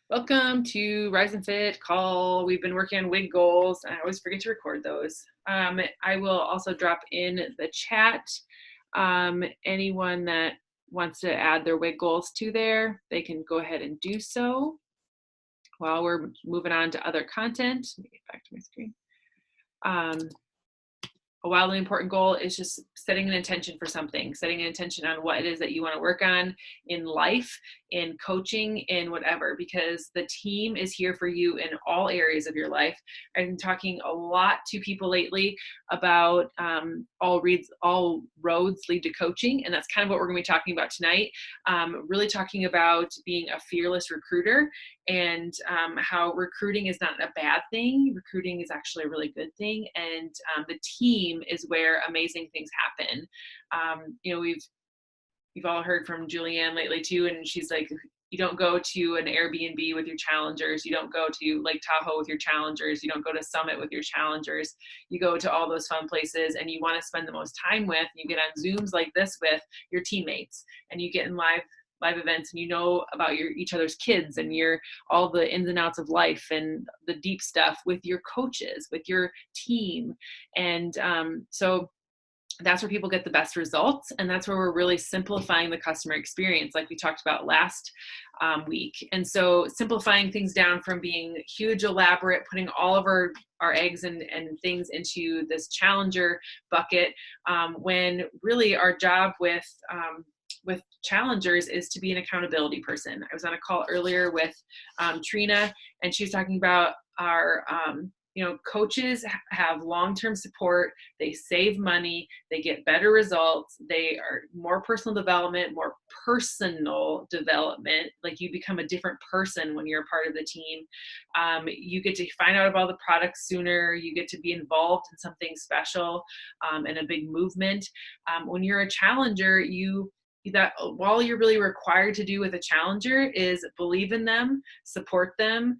Welcome to Rise and Fit call. We've been working on WIG goals. I always forget to record those. I will also drop in the chat. Anyone that wants to add their WIG goals to there, they can go ahead and do so while we're moving on to other content. Let me get back to my screen. A wildly important goal is just setting an intention for something, setting an intention on what it is that you want to work on in life, in coaching, in whatever, because the team is here for you in all areas of your life. I've been talking a lot to people lately about all roads lead to coaching, and that's kind of what we're going to be talking about tonight. Really talking about being a fearless recruiter and how recruiting is not a bad thing. Recruiting is actually a really good thing, and the team is where amazing things happen. We've all heard from Julianne lately too, and she's like, you don't go to an Airbnb with your challengers. You don't go to Lake Tahoe with your challengers. You don't go to Summit with your challengers. You go to all those fun places and you want to spend the most time with. You get on Zooms like this with your teammates, and you get in live events, and you know about each other's kids and all the ins and outs of life and the deep stuff with your coaches, with your team. And so that's where people get the best results, and that's where we're really simplifying the customer experience, like we talked about last week. And so simplifying things down from being huge, elaborate, putting all of our eggs and things into this challenger bucket, when really our job with challengers is to be an accountability person. I was on a call earlier with Trina, and she was talking about our coaches have long-term support. They save money. They get better results. They are more personal development. Like, you become a different person when you're a part of the team. You get to find out about the products sooner. You get to be involved in something special, in a big movement. When you're a challenger, that all you're really required to do with a challenger is believe in them, support them,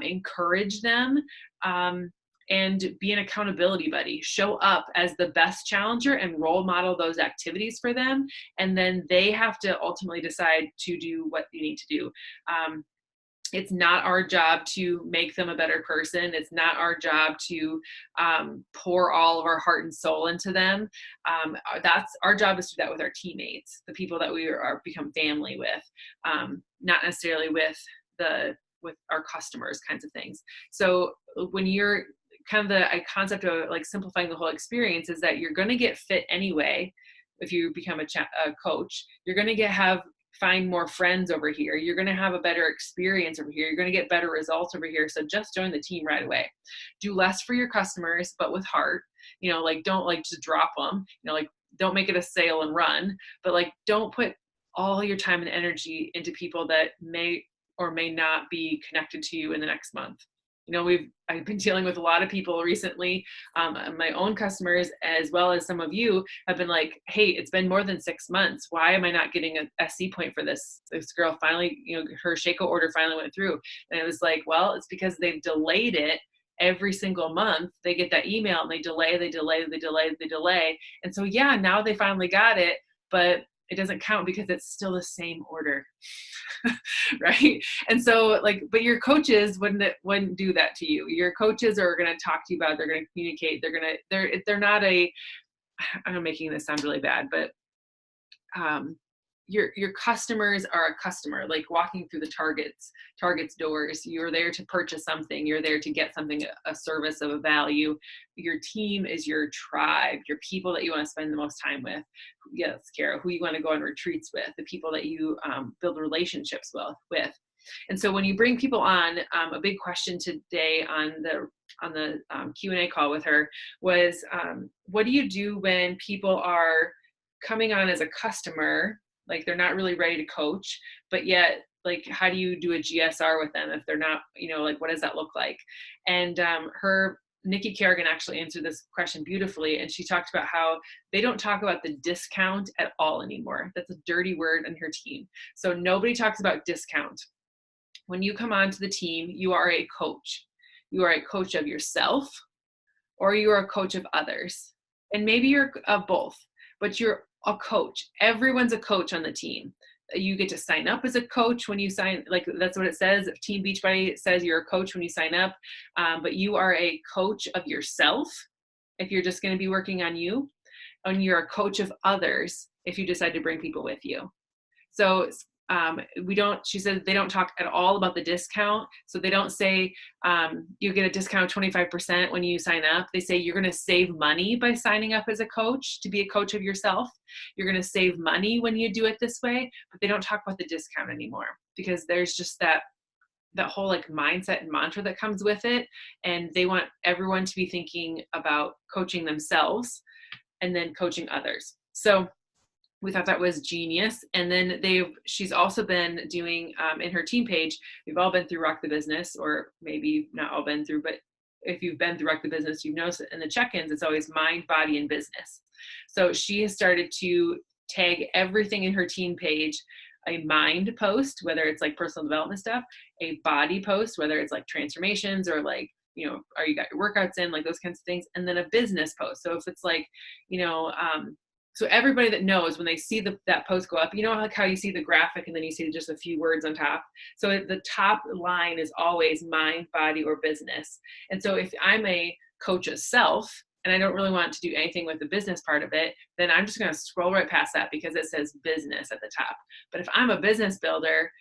encourage them, and be an accountability buddy. Show up as the best challenger and role model those activities for them. And then they have to ultimately decide to do what you need to do. It's not our job to make them a better person. It's not our job to pour all of our heart and soul into them. That's our job, is to do that with our teammates, the people that we become family with, not necessarily with our customers, kinds of things. So when you're kind of the concept of like simplifying the whole experience is that you're going to get fit anyway. If you become a coach, you're going to find more friends over here. You're going to have a better experience over here. You're going to get better results over here. So just join the team right away. Do less for your customers, but with heart. Don't just drop them. Don't make it a sale and run. But don't put all your time and energy into people that may or may not be connected to you in the next month. I've been dealing with a lot of people recently, my own customers, as well as some of you have been like, hey, it's been more than 6 months. Why am I not getting a SC point for this? This girl finally, her Shaco order finally went through. And it was like, well, it's because they've delayed it every single month. They get that email and they delay. And so, yeah, now they finally got it, but it doesn't count because it's still the same order. Right? And so but your coaches wouldn't do that to you. Your coaches are going to talk to you about it. They're going to communicate. They're not I'm making this sound really bad, but your customers are a customer, like walking through the Target's doors. You're there to purchase something. You're there to get something, a service of a value. Your team is your tribe, your people that you want to spend the most time with. Yes, Kara, who you want to go on retreats with, the people that you build relationships with. And so when you bring people on, a big question today on the Q&A call with her was, what do you do when people are coming on as a customer? Like, they're not really ready to coach, but yet, how do you do a GSR with them if they're not, what does that look like? And Nikki Kerrigan actually answered this question beautifully. And she talked about how they don't talk about the discount at all anymore. That's a dirty word on her team. So nobody talks about discount. When you come onto the team, you are a coach. You are a coach of yourself, or you are a coach of others. And maybe you're both, but you're a coach. Everyone's a coach on the team. you get to sign up as a coach when you sign, like that's what it says. Team Beachbody says you're a coach when you sign up, but you are a coach of yourself if you're just going to be working on you, and you're a coach of others if you decide to bring people with you. So she said they don't talk at all about the discount. So they don't say you get a discount of 25% when you sign up. They say you're going to save money by signing up as a coach to be a coach of yourself. You're going to save money when you do it this way, but they don't talk about the discount anymore because there's just that whole like mindset and mantra that comes with it. And they want everyone to be thinking about coaching themselves and then coaching others. So we thought that was genius. And then she's also been doing in her team page, we've all been through Rock the Business, or maybe not all been through, but if you've been through Rock the Business, you've noticed in the check-ins, it's always mind, body, and business. So she has started to tag everything in her team page, a mind post, whether it's like personal development stuff, a body post, whether it's like transformations or like, are you got your workouts in, like those kinds of things, and then a business post. So if it's like, so everybody that knows when they see that post go up, like how you see the graphic and then you see just a few words on top. So the top line is always mind, body, or business. And so if I'm a coach of self and I don't really want to do anything with the business part of it, then I'm just going to scroll right past that because it says business at the top. But if I'm a business builder,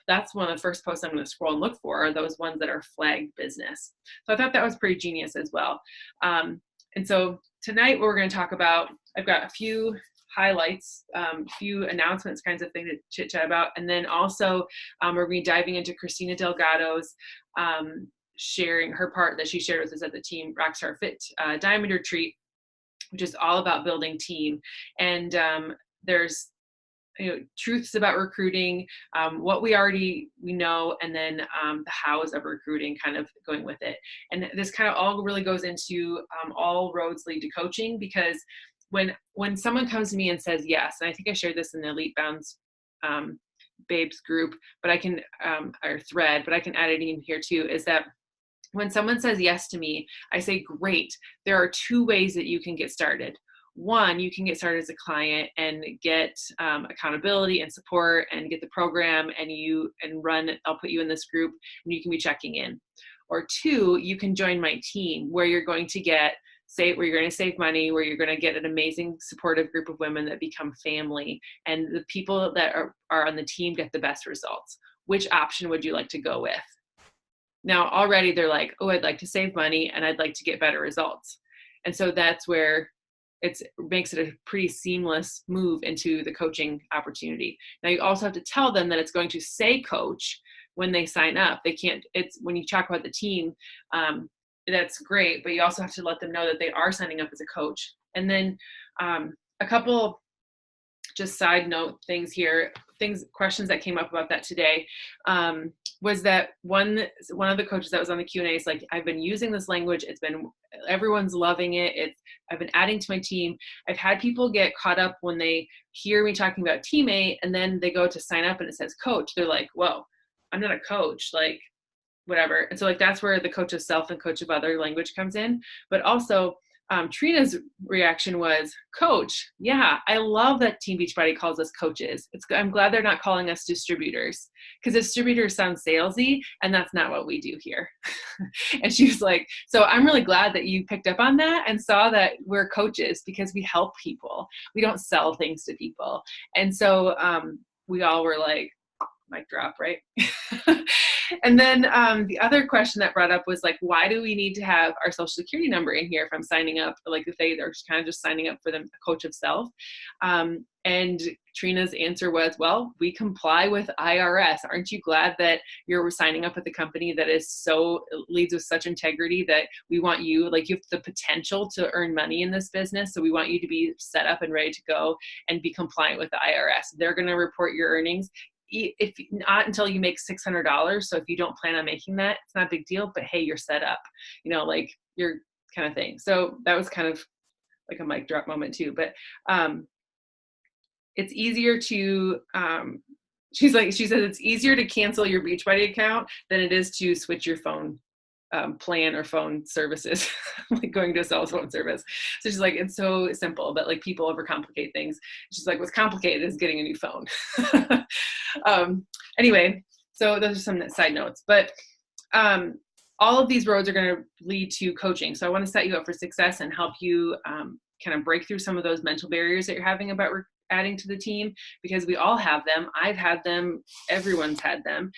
that's one of the first posts I'm going to scroll and look for, are those ones that are flagged business. So I thought that was pretty genius as well. And so tonight what we're going to talk about, I've got a few highlights, a few announcements kinds of thing to chit chat about. And then also we're going to be diving into Christina Delgado's sharing her part that she shared with us at the Team Rockstar Fit Diamond Retreat, which is all about building team. And there's truths about recruiting, what we know, and then the hows of recruiting kind of going with it. And this kind of all really goes into all roads lead to coaching, because when someone comes to me and says yes, and I think I shared this in the Elite Bounds Babes group, but I can, or thread, but I can add it in here too, is that when someone says yes to me, I say, great, there are two ways that you can get started. One, you can get started as a client and get accountability and support and get the program I'll put you in this group and you can be checking in. Or two, you can join my team where you're going to save money, where you're going to get an amazing supportive group of women that become family, and the people that are on the team get the best results. Which option would you like to go with? Now already they're like, oh, I'd like to save money and I'd like to get better results. And so that's where it makes it a pretty seamless move into the coaching opportunity. Now you also have to tell them that it's going to say coach when they sign up. It's when you talk about the team, that's great, but you also have to let them know that they are signing up as a coach. And then a couple just side note things here, questions that came up about that today, was that one of the coaches that was on the Q&A is like, I've been using this language. Everyone's loving it. I've been adding to my team. I've had people get caught up when they hear me talking about teammate and then they go to sign up and it says coach. They're like, whoa, I'm not a coach, like whatever. And so like, that's where the coach of self and coach of other language comes in. But also Trina's reaction was, coach, yeah, I love that Team Beachbody calls us coaches. I'm glad they're not calling us distributors, because distributors sound salesy, and that's not what we do here. And she was like, so I'm really glad that you picked up on that and saw that we're coaches because we help people. We don't sell things to people. And so we all were like, mic drop, right? And then the other question that brought up was like, why do we need to have our social security number in here if I'm signing up? Like if they're kind of just signing up for the coach of self. And Trina's answer was, well, we comply with IRS. Aren't you glad that you're signing up with a company that leads with such integrity that we want you, like you have the potential to earn money in this business. So we want you to be set up and ready to go and be compliant with the IRS. They're going to report your earnings. If not until you make $600. So if you don't plan on making that, it's not a big deal, but hey, you're set up, like you're kind of thing. So that was kind of like a mic drop moment too, but it's easier to, she said it's easier to cancel your Beachbody account than it is to switch your phone plan or phone services, like going to a cell phone service. So she's like, it's so simple, but like people overcomplicate things. She's like, what's complicated is getting a new phone. Anyway, so those are some side notes, but all of these roads are going to lead to coaching. So I want to set you up for success and help you kind of break through some of those mental barriers that you're having about adding to the team, because we all have them. I've had them. Everyone's had them.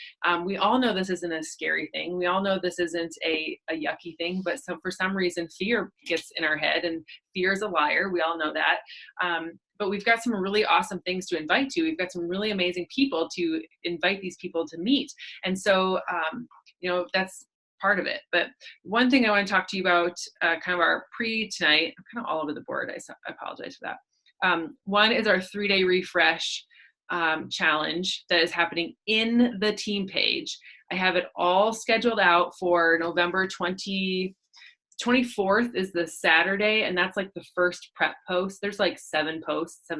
We all know this isn't a scary thing. We all know this isn't a yucky thing, but so for some reason, fear gets in our head, and fear is a liar. We all know that. But we've got some really awesome things to invite to. We've got some really amazing people to invite these people to meet. And so, that's part of it. But one thing I want to talk to you about, kind of our tonight, I'm kind of all over the board. I apologize for that. One is our 3-day refresh challenge that is happening in the team page. I have it all scheduled out for November 24th is the Saturday, and that's like the first prep post. There's like 7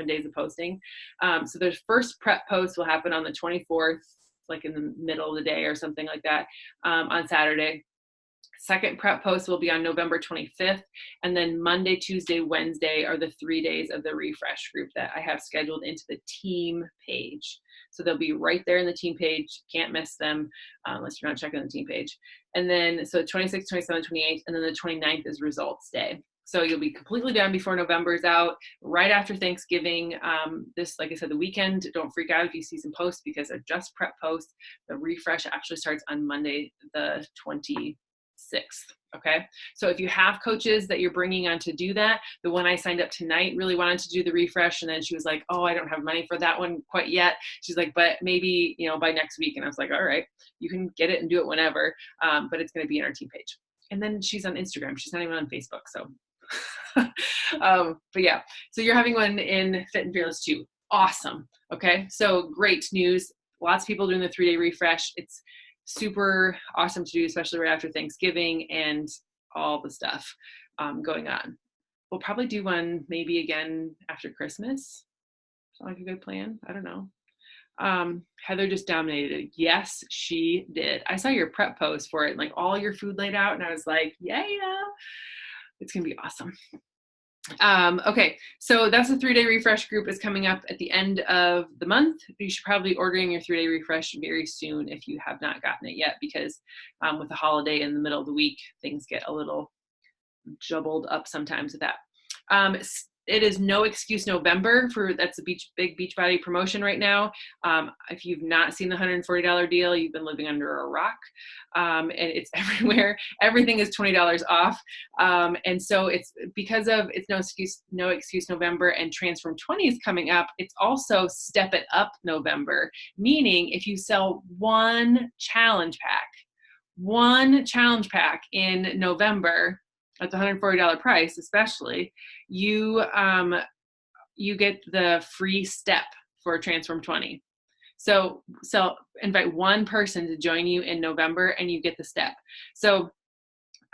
days of posting. So the first prep post will happen on the 24th, like in the middle of the day or something like that, on Saturday. Second prep post will be on November 25th. And then Monday, Tuesday, Wednesday are the 3 days of the refresh group that I have scheduled into the team page. So they'll be right there in the team page. Can't miss them unless you're not checking the team page. And then, so 26th, 27th, 28th, and then the 29th is results day. So you'll be completely done before November is out, right after Thanksgiving. This, like I said, the weekend, don't freak out if you see some posts because they're just prep posts. The refresh actually starts on Monday, the 26th. Okay. So if you have coaches that you're bringing on to do that, the one I signed up tonight really wanted to do the refresh. And then she was like, oh, I don't have money for that one quite yet. She's like, but maybe, by next week. And I was like, all right, you can get it and do it whenever. But it's going to be in our team page. And then she's on Instagram. She's not even on Facebook. So but yeah, so you're having one in Fit and Fearless too. Awesome. Okay. So great news. Lots of people doing the 3-day refresh. It's super awesome to do, especially right after Thanksgiving and all the stuff going on. We'll probably do one maybe again after Christmas. Sound like a good plan? I don't know. Heather just dominated. Yes, she did. I saw your prep post for it, like all your food laid out, and I was like, yeah. It's going to be awesome. Okay, so that's the 3-day refresh group is coming up at the end of the month. You should probably be ordering your 3-day refresh very soon if you have not gotten it yet, because with the holiday in the middle of the week, things get a little jumbled up sometimes with that. It is No Excuse November that's a big Beachbody promotion right now. If you've not seen the $140 deal, you've been living under a rock. And it's everywhere. Everything is $20 off. And so it's because of it's No Excuse November, and Transform 20 is coming up. It's also Step It Up November, meaning if you sell one challenge pack in November, at the $140 price, especially, you get the free step for Transform 20. So invite one person to join you in November, and you get the step. So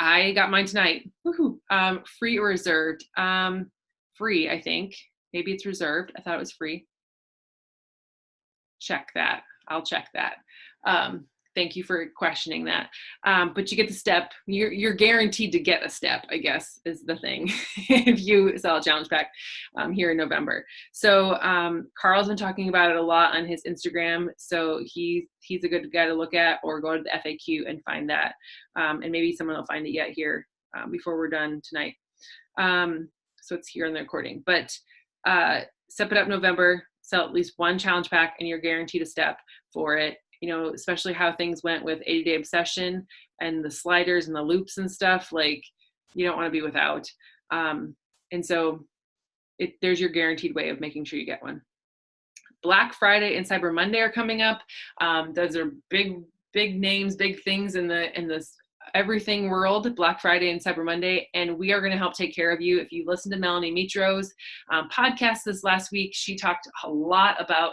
I got mine tonight. Woohoo! Free or reserved? Free, I think. Maybe it's reserved. I thought it was free. Check that. I'll check that. Thank you for questioning that. But you get the step. You're guaranteed to get a step, I guess, is the thing, if you sell a challenge pack here in November. So Carl's been talking about it a lot on his Instagram. So he's a good guy to look at, or go to the FAQ and find that. And maybe someone will find it yet here before we're done tonight. So it's here in the recording. But Step It Up November, sell at least one challenge pack, and you're guaranteed a step for it. Especially how things went with 80-Day Obsession and the sliders and the loops and stuff, like you don't want to be without. And so there's your guaranteed way of making sure you get one. Black Friday and Cyber Monday are coming up. Those are big names, big things in the everything world, Black Friday and Cyber Monday, and we are going to help take care of you. If you listen to Melanie Mitro's podcast this last week, she talked a lot about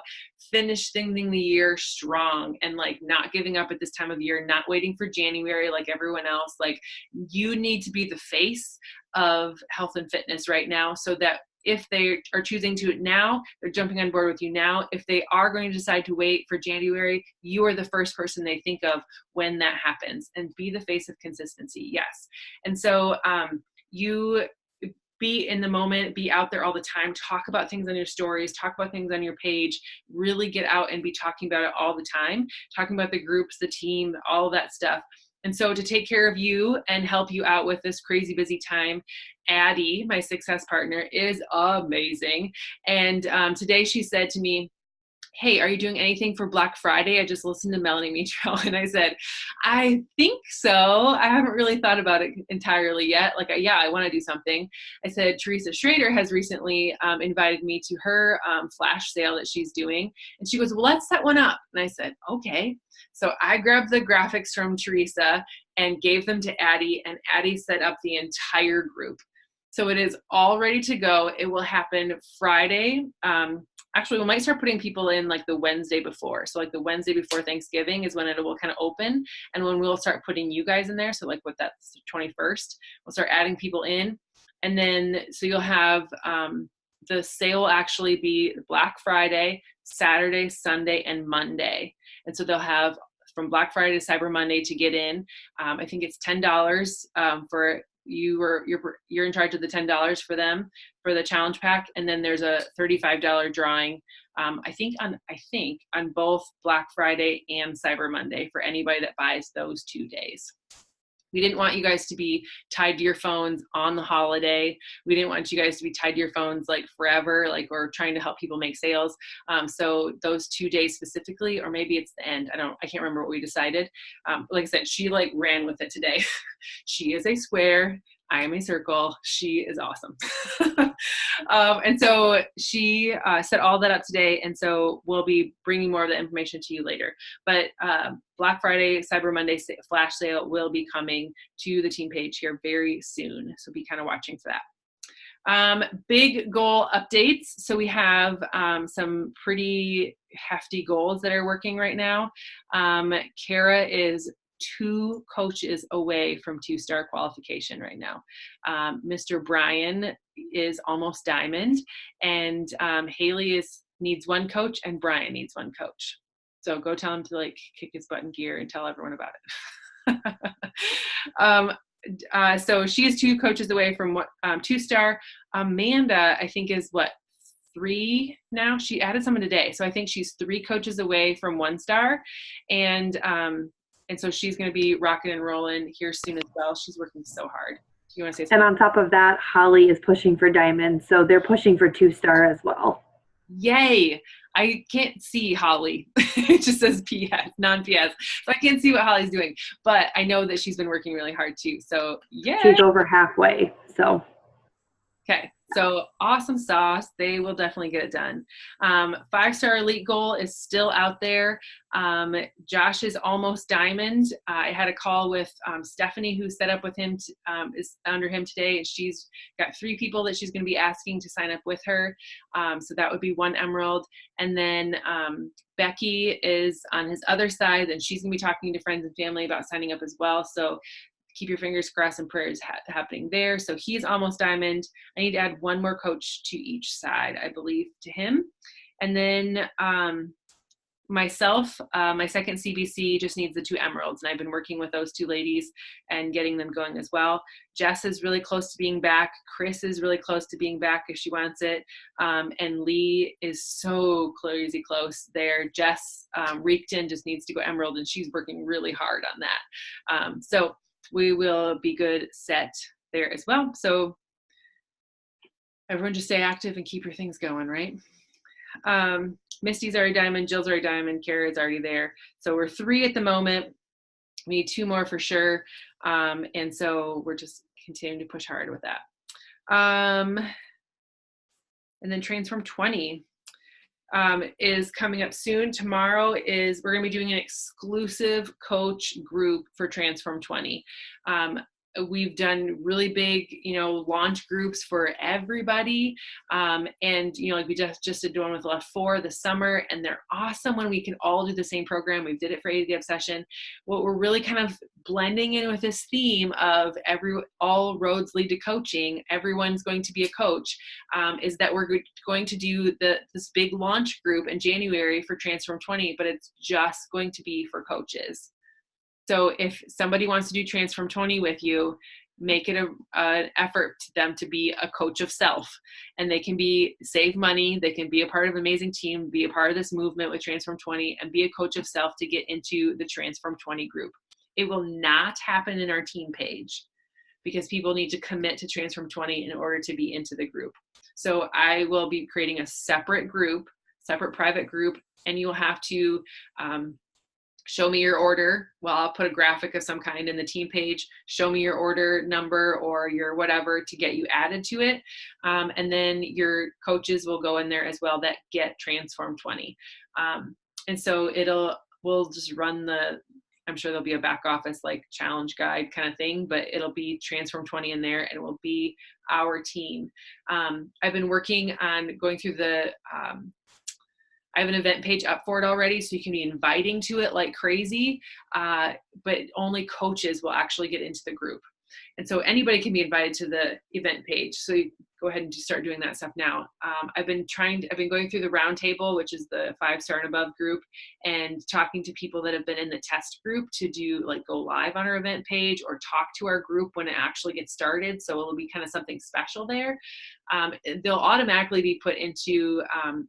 finishing the year strong and like not giving up at this time of year, not waiting for January like everyone else. Like, you need to be the face of health and fitness right now, so that If they are choosing to now, they're jumping on board with you now. If they are going to decide to wait for January, you are the first person they think of when that happens. And be the face of consistency. Yes. And so you be in the moment, be out there all the time, talk about things on your stories, talk about things on your page, really get out and be talking about it all the time, talking about the groups, the team, all of that stuff. And so to take care of you and help you out with this crazy busy time, Addie, my success partner, is amazing. And today she said to me, hey, are you doing anything for Black Friday? I just listened to Melanie Mitro, and I said, I think so. I haven't really thought about it entirely yet. Like, yeah, I want to do something. I said, Teresa Schrader has recently invited me to her flash sale that she's doing. And she goes, well, let's set one up. And I said, okay. So I grabbed the graphics from Teresa and gave them to Addie, and Addie set up the entire group. So it is all ready to go. It will happen Friday. Actually, we might start putting people in like the Wednesday before. So like the Wednesday before Thanksgiving is when it will kind of open, and when we'll start putting you guys in there. So like with that's the 21st, we'll start adding people in. And then, so you'll have the sale will actually be Black Friday, Saturday, Sunday, and Monday. And so they'll have from Black Friday to Cyber Monday to get in. I think it's $10 for you're in charge of the $10 for them for the challenge pack, and then there's a $35 drawing. I think on both Black Friday and Cyber Monday for anybody that buys those 2 days. We didn't want you guys to be tied to your phones on the holiday. We didn't want you guys to be tied to your phones like forever, like we're trying to help people make sales. So those 2 days specifically, or maybe it's the end. I can't remember what we decided. Like I said, she like ran with it today. She is a square. I am a circle. She is awesome. And so she set all that up today. And so we'll be bringing more of the information to you later. But Black Friday, Cyber Monday flash sale will be coming to the team page here very soon. So be kind of watching for that. Big goal updates. So we have some pretty hefty goals that are working right now. Kara is 2 coaches away from 2-star qualification right now. Mr. Brian is almost diamond, and Haley needs 1 coach, and Brian needs 1 coach. So go tell him to like kick his butt in gear and tell everyone about it. So she is 2 coaches away from 2-star. Amanda, I think, is 3 now. She added someone today, so I think she's 3 coaches away from 1-star, and so she's going to be rocking and rolling here soon as well. She's working so hard. Do you want to say something? And on top of that, Holly is pushing for diamond, so they're pushing for 2-star as well. Yay! I can't see Holly. It just says PS, non-PS. So I can't see what Holly's doing, but I know that she's been working really hard too. So yeah, she's over halfway. So okay. So awesome sauce. They will definitely get it done. 5-star elite goal is still out there. Josh is almost diamond. I had a call with Stephanie, who set up with him, is under him today. And she's got 3 people that she's going to be asking to sign up with her. So that would be 1 emerald. And then Becky is on his other side, and she's going to be talking to friends and family about signing up as well. So keep your fingers crossed and prayers happening there. So he's almost diamond. I need to add 1 more coach to each side, I believe, to him. And then myself, my second CBC just needs the 2 emeralds. And I've been working with those 2 ladies and getting them going as well. Jess is really close to being back. Chris is really close to being back if she wants it. And Lee is so crazy close there. Jess Reekton just needs to go emerald, and she's working really hard on that. So we will be good set there as well. So everyone just stay active and keep your things going, right? Misty's already diamond, Jill's already diamond, Kara's already there. So we're 3 at the moment. We need 2 more for sure. And so we're just continuing to push hard with that. And then Transform 20 is coming up soon. Tomorrow we're going to be doing an exclusive coach group for Transform 20. we've done really big, launch groups for everybody. And, like we just did one with Left 4 this summer, and they're awesome when we can all do the same program. We did it for 80 Day Obsession. What we're really kind of blending in with this theme of all roads lead to coaching, everyone's going to be a coach, is that we're going to do this big launch group in January for Transform 20, but it's just going to be for coaches. So if somebody wants to do Transform 20 with you, make it an effort to them to be a coach of self, and they can save money. They can be a part of an amazing team, be a part of this movement with Transform 20, and be a coach of self to get into the Transform 20 group. It will not happen in our team page because people need to commit to Transform 20 in order to be into the group. So I will be creating a separate private group, and you'll have to show me your order. Well, I'll put a graphic of some kind in the team page, show me your order number or your whatever to get you added to it. And then your coaches will go in there as well that get Transform 20. And so we'll just run I'm sure there'll be a back office like challenge guide kind of thing, but it'll be Transform 20 in there, and it will be our team. I've been working on going through I have an event page up for it already, so you can be inviting to it like crazy, but only coaches will actually get into the group. And so anybody can be invited to the event page. So you go ahead and just start doing that stuff now. I've been going through the roundtable, which is the 5-star and above group, and talking to people that have been in the test group to go live on our event page or talk to our group when it actually gets started. So it'll be kind of something special there. They'll automatically be put into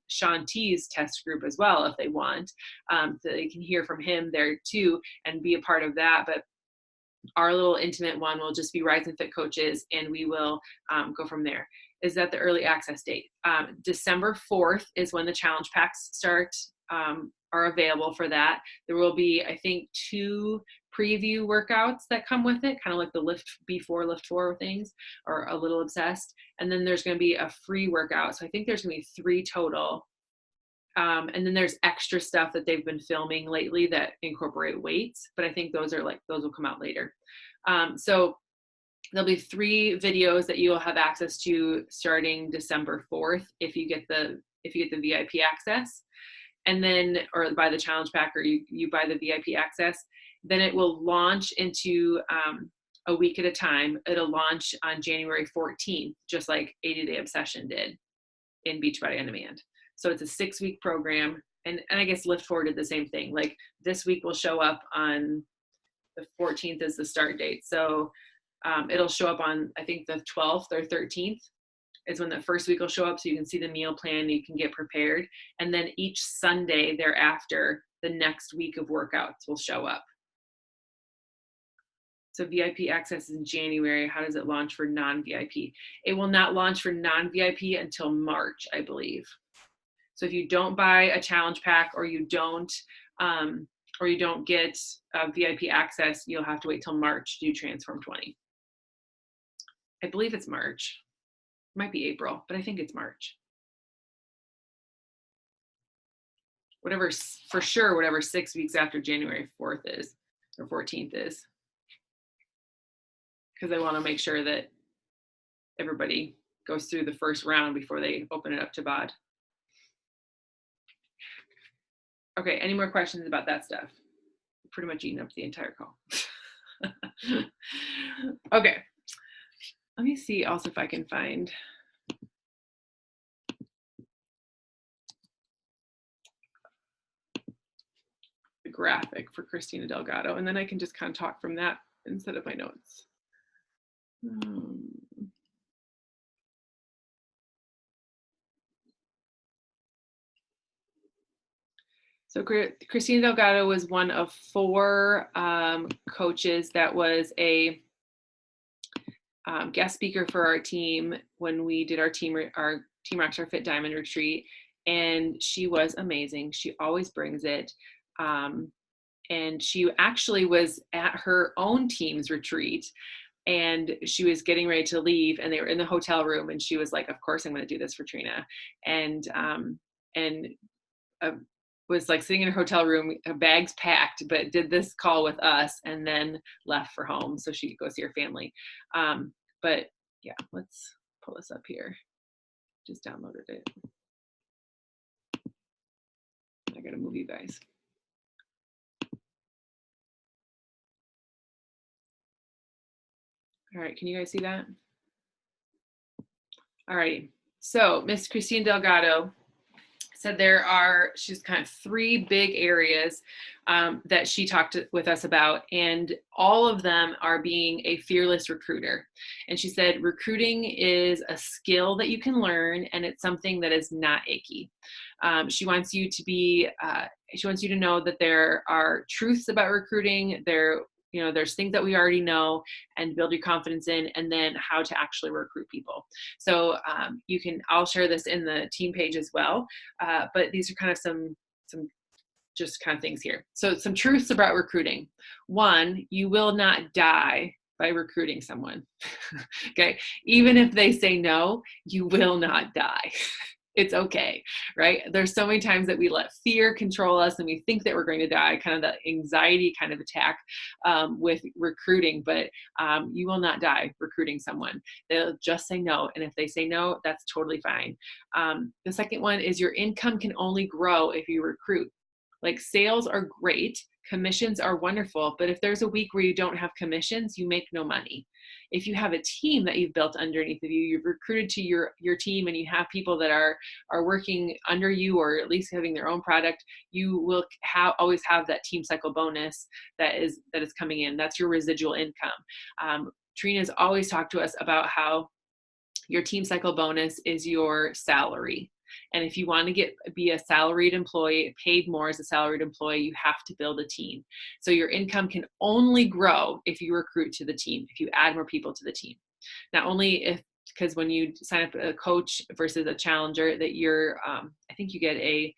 Sean T's test group as well if they want. So they can hear from him there too and be a part of that. But our little intimate one will just be Rise and Fit coaches, and we will go from there. Is that the early access date? December 4th is when the challenge packs are available for that. There will be, I think, 2 preview workouts that come with it, kind of like the Lift Before, Lift 4 things, or A Little Obsessed. And then there's going to be a free workout. So I think there's going to be 3 total. And then there's extra stuff that they've been filming lately that incorporate weights, but I think those will come out later. So there'll be 3 videos that you'll have access to starting December 4th if you get the VIP access, and then or buy the challenge pack, or you buy the VIP access. Then it will launch into a week at a time. It'll launch on January 14th, just like 80 Day Obsession did in Beachbody On Demand. So it's a 6-week program. And I guess Lift 4 did the same thing. Like this week will show up on the 14th is the start date. So it'll show up on, I think, the 12th or 13th is when the first week will show up. So you can see the meal plan, you can get prepared. And then each Sunday thereafter, the next week of workouts will show up. So VIP access is in January. How does it launch for non-VIP? It will not launch for non-VIP until March, I believe. So if you don't buy a challenge pack or you don't get VIP access, you'll have to wait till March to do Transform 20. I believe it's March. It might be April, but I think it's March. Whatever 6 weeks after January 4th is, or 14th is. Because I want to make sure that everybody goes through the first round before they open it up to BOD. Okay, any more questions about that stuff? Pretty much eaten up the entire call. Okay, let me see also if I can find the graphic for Christina Delgado, and then I can just kind of talk from that instead of my notes. So Christina Delgado was one of 4 coaches that was a guest speaker for our team when we did our Team Rockstar Fit Diamond retreat, and she was amazing. She always brings it. And she actually was at her own team's retreat, and she was getting ready to leave, and they were in the hotel room, and she was like, of course I'm going to do this for Trina. And was like sitting in her hotel room, her bags packed, but did this call with us and then left for home so she could go see her family. But yeah, let's pull this up here. Just downloaded it. I gotta move you guys. All right, can you guys see that? All right, so Miss Christine Delgado said she's kind of 3 big areas that she talked with us about, and all of them are being a fearless recruiter. And she said recruiting is a skill that you can learn, and it's something that is not icky. She wants you to know that there are truths about recruiting. There's things that we already know and build your confidence in, and then how to actually recruit people. So I'll share this in the team page as well. But these are kind of some just kind of things here. So some truths about recruiting. 1, you will not die by recruiting someone. Okay. Even if they say no, you will not die. It's okay, right? There's so many times that we let fear control us and we think that we're going to die, kind of the anxiety kind of attack with recruiting, but you will not die recruiting someone. They'll just say no. And if they say no, that's totally fine. The second one is your income can only grow if you recruit. Like sales are great, commissions are wonderful, but if there's a week where you don't have commissions, you make no money. If you have a team that you've built underneath of you, you've recruited to your team, and you have people that are working under you, or at least having their own product, you will always have that team cycle bonus that is coming in. That's your residual income. Trina's always talked to us about how your team cycle bonus is your salary. And if you want to be a salaried employee, paid more as a salaried employee, you have to build a team. So your income can only grow if you recruit to the team, if you add more people to the team. Not only because when you sign up a coach versus a challenger, that I think you get a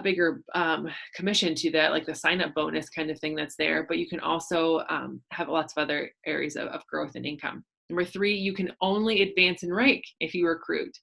bigger commission to that, like the sign up bonus kind of thing that's there, but you can also have lots of other areas of growth and income. Number 3, you can only advance in rank if you recruit.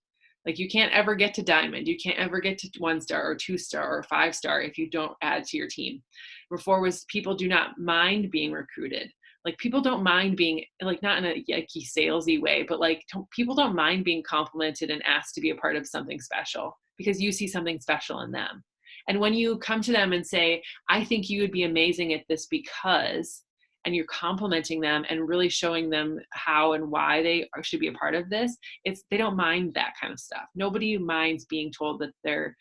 Like you can't ever get to diamond. You can't ever get to 1-star or 2-star or 5-star if you don't add to your team. Number 4 was people do not mind being recruited. Like people don't mind being, like not in a yucky salesy way, but like people don't mind being complimented and asked to be a part of something special because you see something special in them. And when you come to them and say, I think you would be amazing at this because, and you're complimenting them and really showing them how and why they should be a part of this, they don't mind that kind of stuff. Nobody minds being told that they're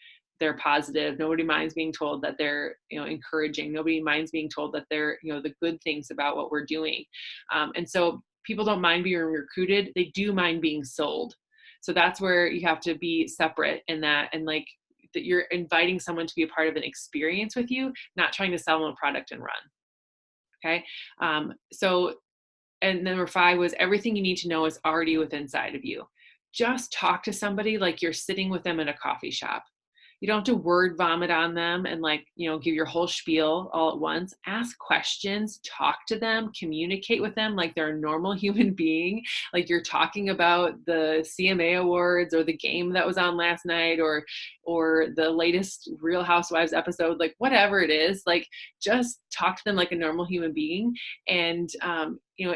positive. Nobody minds being told that they're encouraging. Nobody minds being told that they're the good things about what we're doing. And so people don't mind being recruited. They do mind being sold. So that's where you have to be separate in that, and like that you're inviting someone to be a part of an experience with you, not trying to sell them a product and run. Okay. And number 5 was everything you need to know is already within inside of you. Just talk to somebody like you're sitting with them in a coffee shop. You don't have to word vomit on them and give your whole spiel all at once. Ask questions, talk to them, communicate with them like they're a normal human being. Like you're talking about the CMA awards or the game that was on last night or the latest Real Housewives episode, like whatever it is, like just talk to them like a normal human being. And,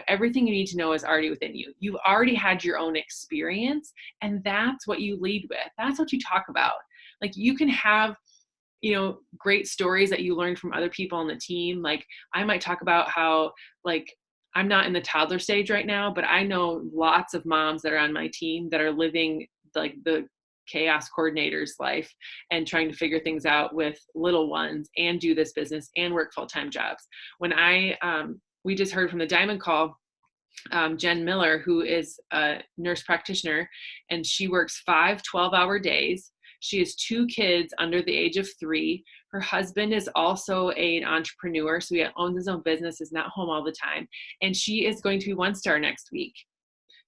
everything you need to know is already within you. You've already had your own experience, and that's what you lead with. That's what you talk about. Like you can have, great stories that you learned from other people on the team. Like I might talk about how, like, I'm not in the toddler stage right now, but I know lots of moms that are on my team that are living like the chaos coordinator's life and trying to figure things out with little ones and do this business and work full-time jobs. When we just heard from the Diamond Call, Jen Miller, who is a nurse practitioner, and she works 5 12-hour days. She has 2 kids under the age of 3. Her husband is also an entrepreneur, so he owns his own business, is not home all the time. And she is going to be 1-star next week.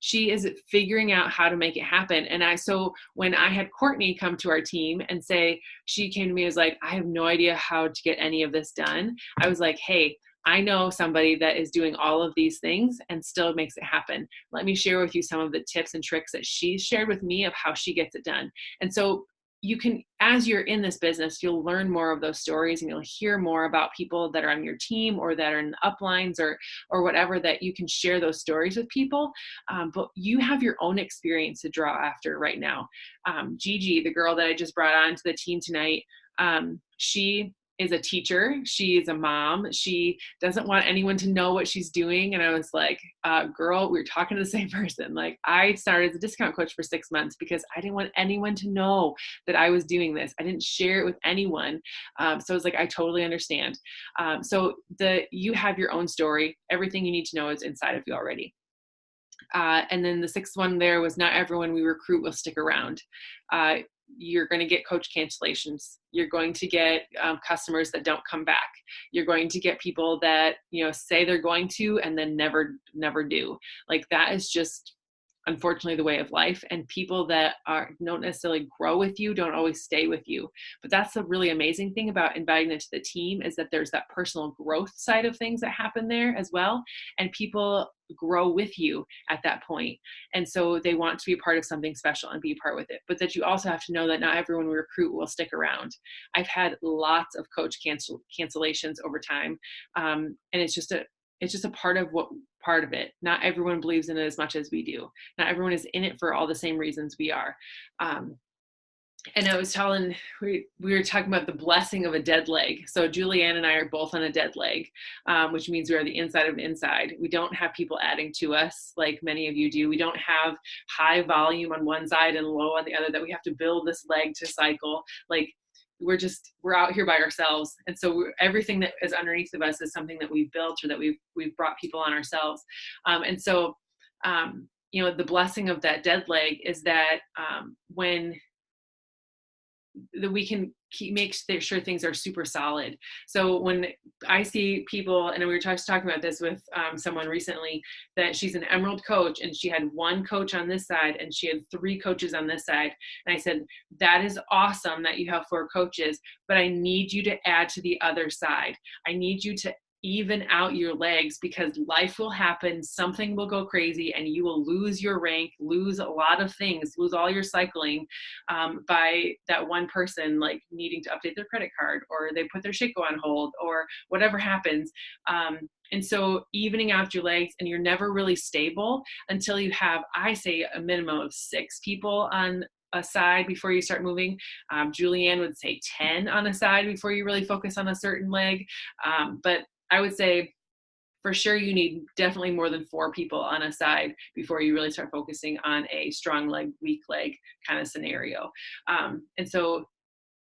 She is figuring out how to make it happen. And so when I had Courtney come to our team and say, she came to me and was like, I have no idea how to get any of this done. I was like, hey, I know somebody that is doing all of these things and still makes it happen. Let me share with you some of the tips and tricks that she's shared with me of how she gets it done. And so you can, as you're in this business, you'll learn more of those stories, and you'll hear more about people that are on your team or that are in the uplines or whatever, that you can share those stories with people. But you have your own experience to draw after right now. Gigi, the girl that I just brought on to the team tonight, she is a teacher. She is a mom. She doesn't want anyone to know what she's doing. And I was like, girl, we were talking to the same person. Like, I started as a discount coach for 6 months because I didn't want anyone to know that I was doing this. I didn't share it with anyone. So I was like, I totally understand. So you have your own story. Everything you need to know is inside of you already. And then the sixth one there was, not everyone we recruit will stick around. You're going to get coach cancellations. You're going to get customers that don't come back. You're going to get people that, say they're going to and then never do. Like, that is just unfortunately the way of life. And people that don't necessarily grow with you don't always stay with you. But that's the really amazing thing about inviting them to the team, is that there's that personal growth side of things that happen there as well. And people grow with you at that point. And so they want to be a part of something special and be a part with it. But that you also have to know that not everyone we recruit will stick around. I've had lots of coach cancellations over time. And it's just a part of it. Not everyone believes in it as much as we do. Not everyone is in it for all the same reasons we are. And I was we were talking about the blessing of a dead leg. So Julianne and I are both on a dead leg, which means we are the inside of an inside. We don't have people adding to us like many of you do. We don't have high volume on one side and low on the other that we have to build this leg to cycle. Like, we're out here by ourselves. And so everything that is underneath of us is something that we've built or that we've brought people on ourselves. And so, the blessing of that dead leg is that when we can make sure things are super solid. So when I see people, and we were talking about this with someone recently, that she's an Emerald coach and she had one coach on this side and she had 3 coaches on this side. And I said, that is awesome that you have 4 coaches, but I need you to add to the other side. I need you to even out your legs, because life will happen, something will go crazy, and you will lose your rank, lose a lot of things, lose all your cycling by that one person like needing to update their credit card, or they put their Shakeco on hold, or whatever happens. And so evening out your legs, and you're never really stable until you have, I say, a minimum of 6 people on a side before you start moving. Julianne would say 10 on a side before you really focus on a certain leg. But I would say for sure you need definitely more than 4 people on a side before you really start focusing on a strong leg, weak leg kind of scenario. And so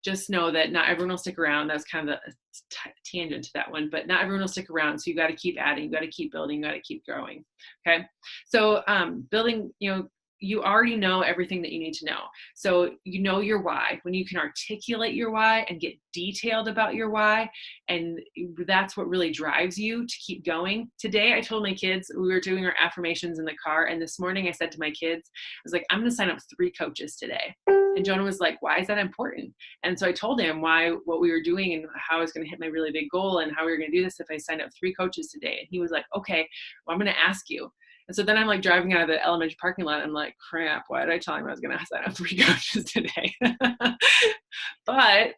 just know that not everyone will stick around. That's kind of a tangent to that one, but not everyone will stick around. So you got to keep adding, you got to keep building, you got to keep growing. Okay. So building, you already know everything that you need to know. So you know your why. When you can articulate your why and get detailed about your why, and that's what really drives you to keep going. Today, I told my kids, we were doing our affirmations in the car, and this morning I said to my kids, I was like, I'm going to sign up 3 coaches today. And Jonah was like, why is that important? And so I told him what we were doing and how I was going to hit my really big goal and how we were going to do this if I signed up 3 coaches today. And he was like, okay, well, I'm going to ask you. And so then I'm like driving out of the elementary parking lot. I'm like, crap, why did I tell him I was going to sign up 3 coaches today? But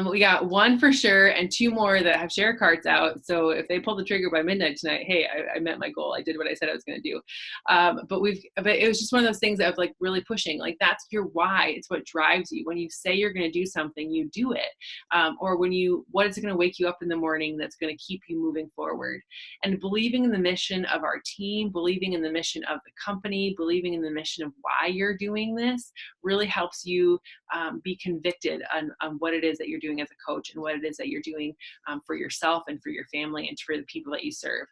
we got 1 for sure and 2 more that have share cards out. So if they pull the trigger by midnight tonight, hey, I met my goal. I did what I said I was going to do. But it was just one of those things of like really pushing, like that's your why. It's what drives you. When you say you're going to do something, you do it. Or what is it going to wake you up in the morning that's going to keep you moving forward? And believing in the mission of our team, believing in the mission of the company, believing in the mission of why you're doing this really helps you be convicted on what it is that you're doing as a coach and what it is that you're doing for yourself and for your family and for the people that you serve.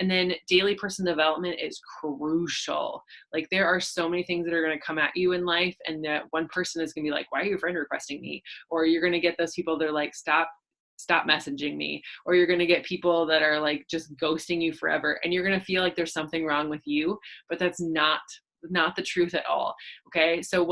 And then daily personal development is crucial. Like there are so many things that are going to come at you in life, and that one person is going to be like, why are you friend requesting me? Or you're going to get those people that are like, stop messaging me. Or you're going to get people that are like just ghosting you forever. And you're going to feel like there's something wrong with you, but that's not the truth at all. Okay. So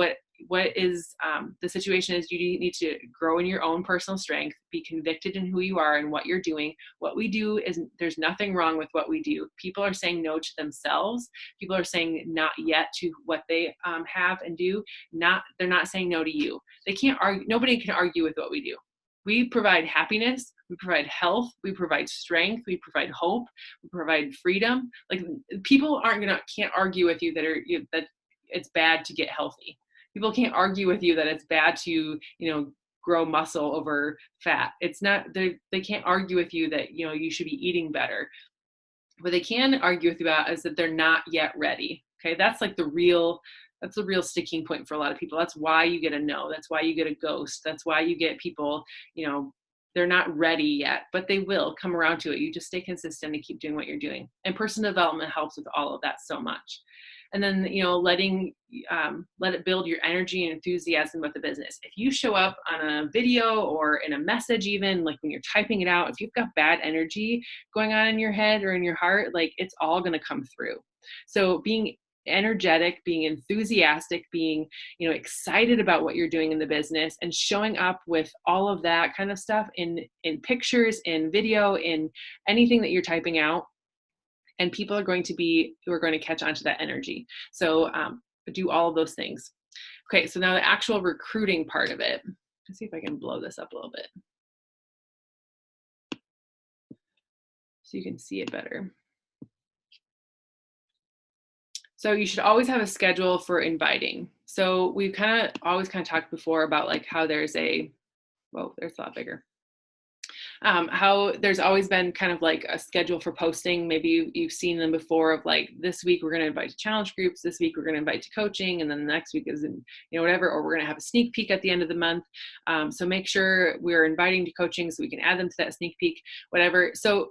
what is the situation is you need to grow in your own personal strength, be convicted in who you are and what you're doing. What we do is, there's nothing wrong with what we do. People are saying no to themselves. People are saying not yet to what they have and do. They're not saying no to you. They can't argue. Nobody can argue with what we do. We provide happiness, we provide health, we provide strength, we provide hope, we provide freedom. Like, people can't argue with you that it's bad to get healthy. People can't argue with you that it's bad to, grow muscle over fat. It's not, they can't argue with you that, you should be eating better. What they can argue with you about is that they're not yet ready. Okay. That's the real sticking point for a lot of people. That's why you get a no. That's why you get a ghost. That's why you get people, they're not ready yet, but they will come around to it. You just stay consistent and keep doing what you're doing. And personal development helps with all of that so much. And then, let it build your energy and enthusiasm with the business. If you show up on a video or in a message, even like when you're typing it out, if you've got bad energy going on in your head or in your heart, it's all going to come through. So being energetic, being enthusiastic, being, excited about what you're doing in the business, and showing up with all of that kind of stuff in pictures, in video, in anything that you're typing out. And people are going to catch on to that energy. So do all of those things. Okay, so now the actual recruiting part of it. Let's see if I can blow this up a little bit so you can see it better. So you should always have a schedule for inviting. So we've always talked before about how there's there's a lot bigger. How there's always been a schedule for posting. Maybe you've seen them before of this week we're going to invite to challenge groups, this week we're going to invite to coaching, and then the next week is whatever, or we're going to have a sneak peek at the end of the month. So make sure we're inviting to coaching so we can add them to that sneak peek, whatever. So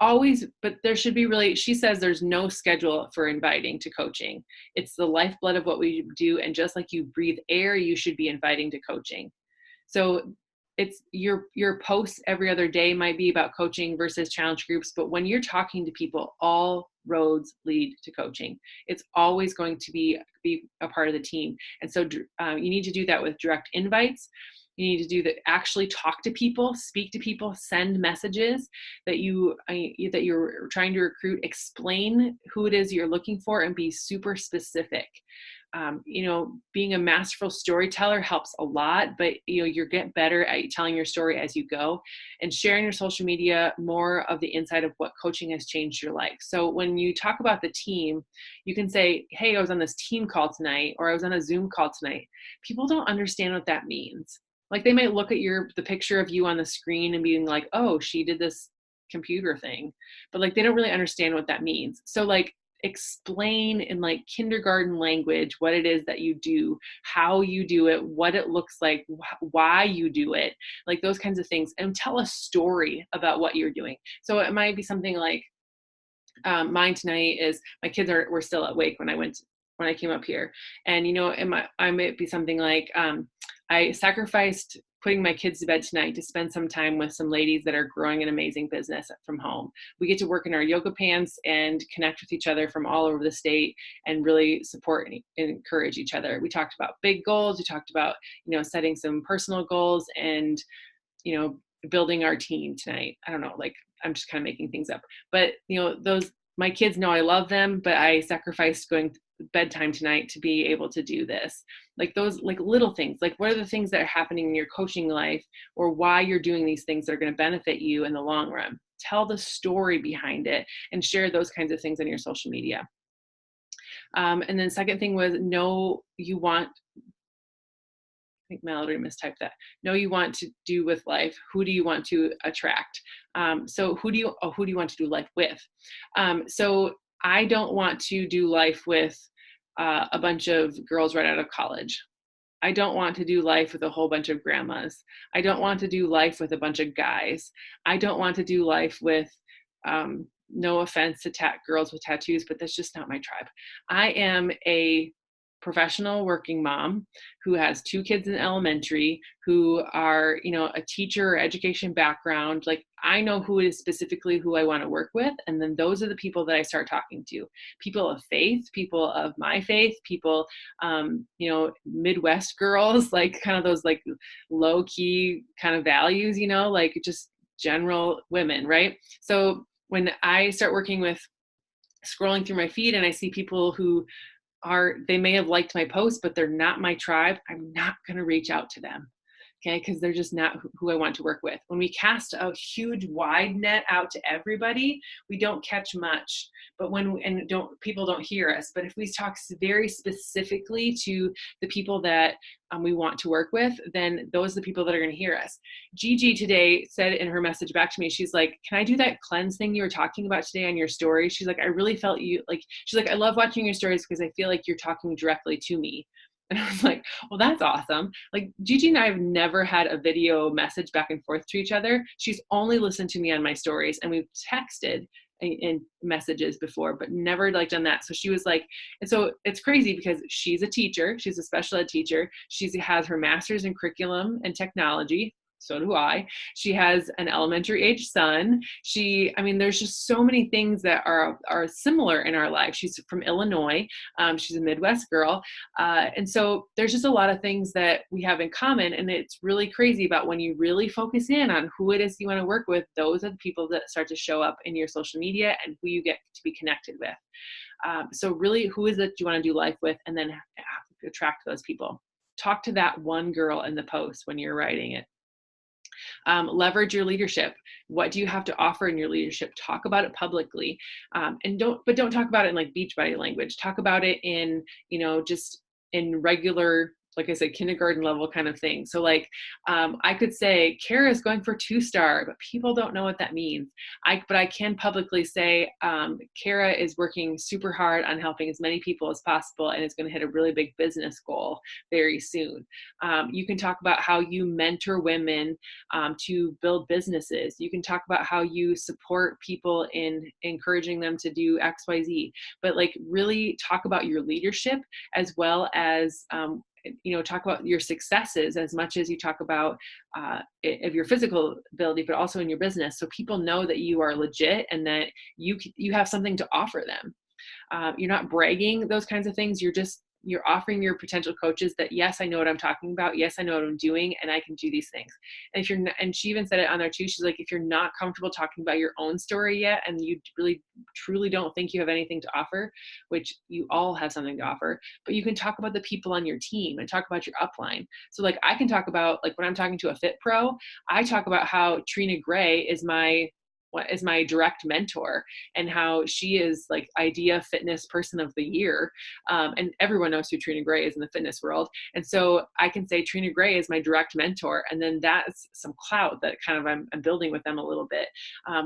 always, but there should be she says there's no schedule for inviting to coaching. It's the lifeblood of what we do. And just like you breathe air, you should be inviting to coaching. So it's your posts every other day might be about coaching versus challenge groups. But when you're talking to people, all roads lead to coaching. It's always going to be a part of the team. And so you need to do that with direct invites. You need to do that, actually talk to people, speak to people, send messages that you're trying to recruit, explain who it is you're looking for, and be super specific. Being a masterful storyteller helps a lot, but you get better at telling your story as you go, and sharing your social media more of the inside of what coaching has changed your life. So when you talk about the team, you can say, hey, I was on this team call tonight, or I was on a Zoom call tonight. People don't understand what that means. They might look at the picture of you on the screen and being like, oh, she did this computer thing, but they don't really understand what that means. So explain in kindergarten language what it is that you do, how you do it, what it looks like, why you do it, those kinds of things, and tell a story about what you're doing. So it might be something mine tonight is my kids were still awake when I came up here, and I might be something I sacrificed putting my kids to bed tonight to spend some time with some ladies that are growing an amazing business from home. We get to work in our yoga pants and connect with each other from all over the state and really support and encourage each other. We talked about big goals. We talked about, setting some personal goals and, building our team tonight. I don't know, I'm just kind of making things up, but my kids know I love them, but I sacrificed going to bedtime tonight to be able to do this. Those little things, what are the things that are happening in your coaching life, or why you're doing these things that are going to benefit you in the long run. Tell the story behind it and share those kinds of things on your social media. And then second thing was I think Mallory mistyped that. Know you want to do with life. Who do you want to attract? So who do you want to do life with? So I don't want to do life with a bunch of girls right out of college. I don't want to do life with a whole bunch of grandmas. I don't want to do life with a bunch of guys. I don't want to do life with, no offense to girls with tattoos, but that's just not my tribe. I am a professional working mom who has 2 kids in elementary, who are, a teacher or education background. Like, I know who is specifically who I want to work with. And then those are the people that I start talking to. People of faith, people of my faith, people, Midwest girls, like kind of those like low key kind of values, like just general women, right? So when I start working with scrolling through my feed and I see people who they may have liked my post, but they're not my tribe, I'm not going to reach out to them. Okay, because they're just not who I want to work with. When we cast a huge wide net out to everybody, we don't catch much. But people don't hear us. But if we talk very specifically to the people that we want to work with, then those are the people that are going to hear us. Gigi today said in her message back to me, she's like, "Can I do that cleanse thing you were talking about today on your story?" She's like, "I really felt you like." She's like, "I love watching your stories because I feel like you're talking directly to me." And I was like, well, that's awesome. Like, Gigi and I have never had a video message back and forth to each other. She's only listened to me on my stories, and we've texted in messages before, but never like done that. So she was like, and so it's crazy because she's a teacher. She's a special ed teacher. She has her master's in curriculum and technology. So do I. She has an elementary age son. There's just so many things that are similar in our life. She's from Illinois. She's a Midwest girl. And so there's just a lot of things that we have in common. And it's really crazy about when you really focus in on who it is you want to work with, those are the people that start to show up in your social media and who you get to be connected with. So really, who is it you want to do life with, and then attract those people. Talk to that one girl in the post when you're writing it. Leverage your leadership. What do you have to offer in your leadership? Talk about it publicly, and don't talk about it in like beach body language. Talk about it in, just in regular, like I said, kindergarten level kind of thing. So like, I could say, Kara is going for 2-star, but people don't know what that means. But I can publicly say, Kara is working super hard on helping as many people as possible, and is going to hit a really big business goal very soon. You can talk about how you mentor women to build businesses. You can talk about how you support people in encouraging them to do X, Y, Z, but like really talk about your leadership as well as, talk about your successes as much as you talk about of your physical ability, but also in your business. So people know that you are legit and that you have something to offer them. You're not bragging those kinds of things. You're offering your potential coaches that, yes, I know what I'm talking about. Yes, I know what I'm doing, and I can do these things. And if you're not, and she even said it on there too, she's like, if you're not comfortable talking about your own story yet, and you really truly don't think you have anything to offer, which you all have something to offer, but you can talk about the people on your team and talk about your upline. So like, I can talk about, like when I'm talking to a fit pro, I talk about how Trina Gray is my direct mentor, and how she is like IDEA Fitness Person of the Year. And everyone knows who Trina Gray is in the fitness world. And so I can say Trina Gray is my direct mentor. And then that's some clout that kind of I'm building with them a little bit.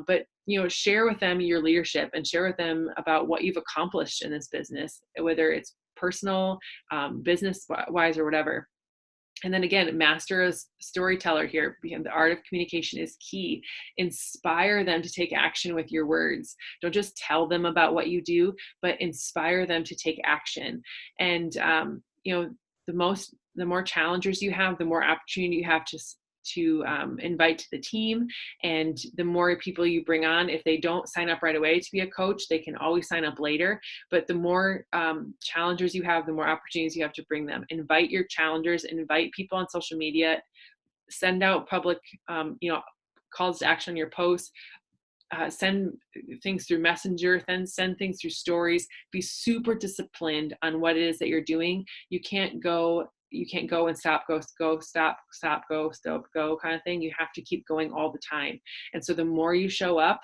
But share with them your leadership and share with them about what you've accomplished in this business, whether it's personal, business wise, or whatever. And then again, master a storyteller here. The art of communication is key. Inspire them to take action with your words. Don't just tell them about what you do, but inspire them to take action. And the more challengers you have, the more opportunity you have to invite to the team. And the more people you bring on, if they don't sign up right away to be a coach, they can always sign up later. But the more challengers you have, the more opportunities you have to bring them. Invite your challengers, invite people on social media, send out public calls to action on your posts. Send things through Messenger, then send things through stories. Be super disciplined on what it is that you're doing. You can't go and stop, go, stop, go kind of thing. You have to keep going all the time. And so the more you show up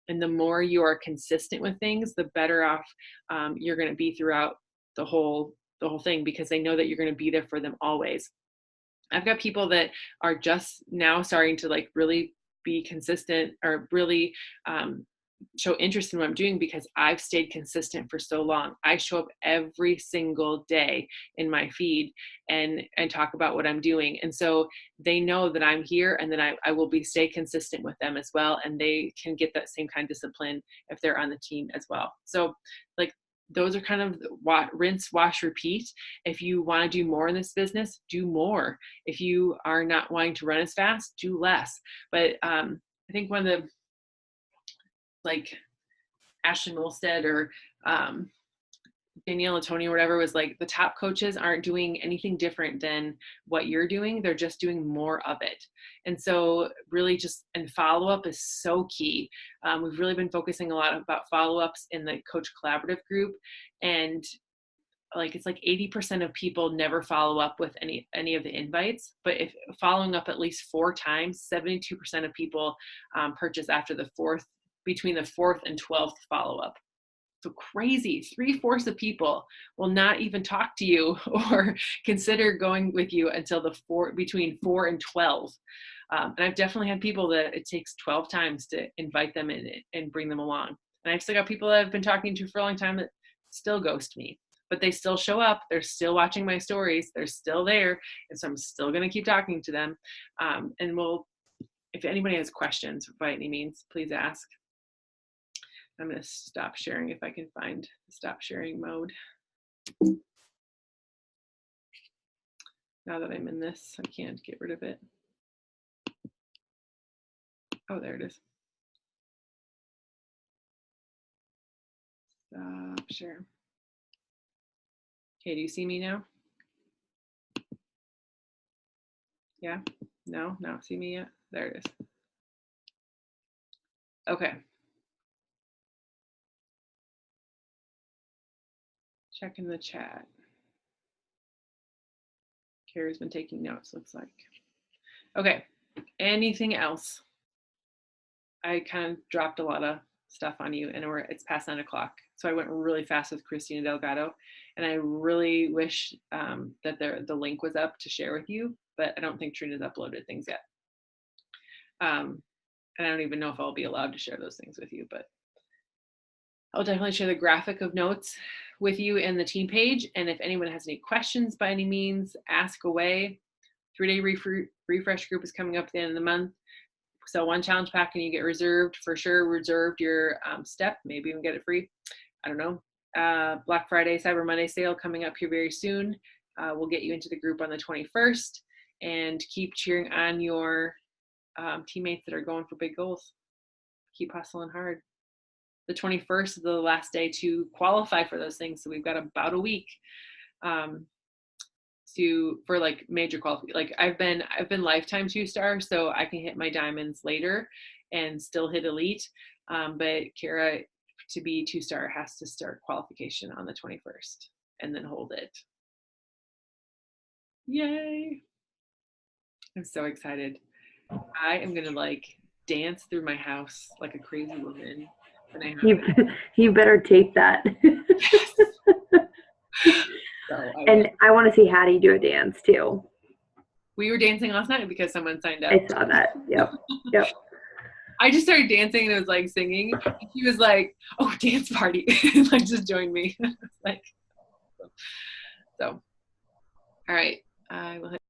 and the more you are consistent with things, the better off you're going to be throughout the whole thing, because they know that you're going to be there for them always. I've got people that are just now starting to like really be consistent, or really show interest in what I'm doing, because I've stayed consistent for so long. I show up every single day in my feed and talk about what I'm doing. And so they know that I'm here, and then I will stay consistent with them as well. And they can get that same kind of discipline if they're on the team as well. So like, those are kind of rinse, wash, repeat. If you want to do more in this business, do more. If you are not wanting to run as fast, do less. But I think one of the, like Ashley Molstead or Danielle Latoni or whatever was like, the top coaches aren't doing anything different than what you're doing. They're just doing more of it. And so really and follow-up is so key. We've really been focusing a lot about follow-ups in the Coach Collaborative group. And like, it's like 80% of people never follow up with any of the invites, but if following up at least 4 times, 72% of people purchase after between the 4th and 12th follow-up. So crazy. 3/4 of people will not even talk to you or consider going with you until between 4 and 12. And I've definitely had people that it takes 12 times to invite them in and bring them along. And I've still got people that I've been talking to for a long time that still ghost me, but they still show up. They're still watching my stories. They're still there. And so I'm still going to keep talking to them. And if anybody has questions by any means, please ask. I'm going to stop sharing if I can find the stop sharing mode. Now that I'm in this, I can't get rid of it. Oh, there it is. Stop share. Okay, do you see me now? Yeah? No? Not see me yet? There it is. Okay. Check in the chat. Carrie's been taking notes, looks like. Okay, anything else? I kind of dropped a lot of stuff on you and it's past 9 o'clock. So I went really fast with Christina Delgado, and I really wish that the link was up to share with you, but I don't think Trina's uploaded things yet. And I don't even know if I'll be allowed to share those things with you, but I'll definitely share the graphic of notes with you in the team page. And if anyone has any questions by any means, ask away. 3-day refresh group is coming up at the end of the month. So 1 challenge pack and you get reserved your step, maybe even get it free. I don't know. Black Friday, Cyber Monday sale coming up here very soon. We'll get you into the group on the 21st, and keep cheering on your teammates that are going for big goals. Keep hustling hard. The 21st is the last day to qualify for those things. So we've got about a week for like major qualification. Like I've been lifetime 2-star, so I can hit my diamonds later and still hit elite. But Kara, to be 2-star, has to start qualification on the 21st and then hold it. Yay. I'm so excited. I am gonna like dance through my house like a crazy woman. You better tape that. And I want to see Hattie do a dance too. We were dancing last night because someone signed up. I saw that. Yep. I just started dancing and it was like singing. He was like, "Oh, dance party!" Like just join me. Like, so. All right, I will hit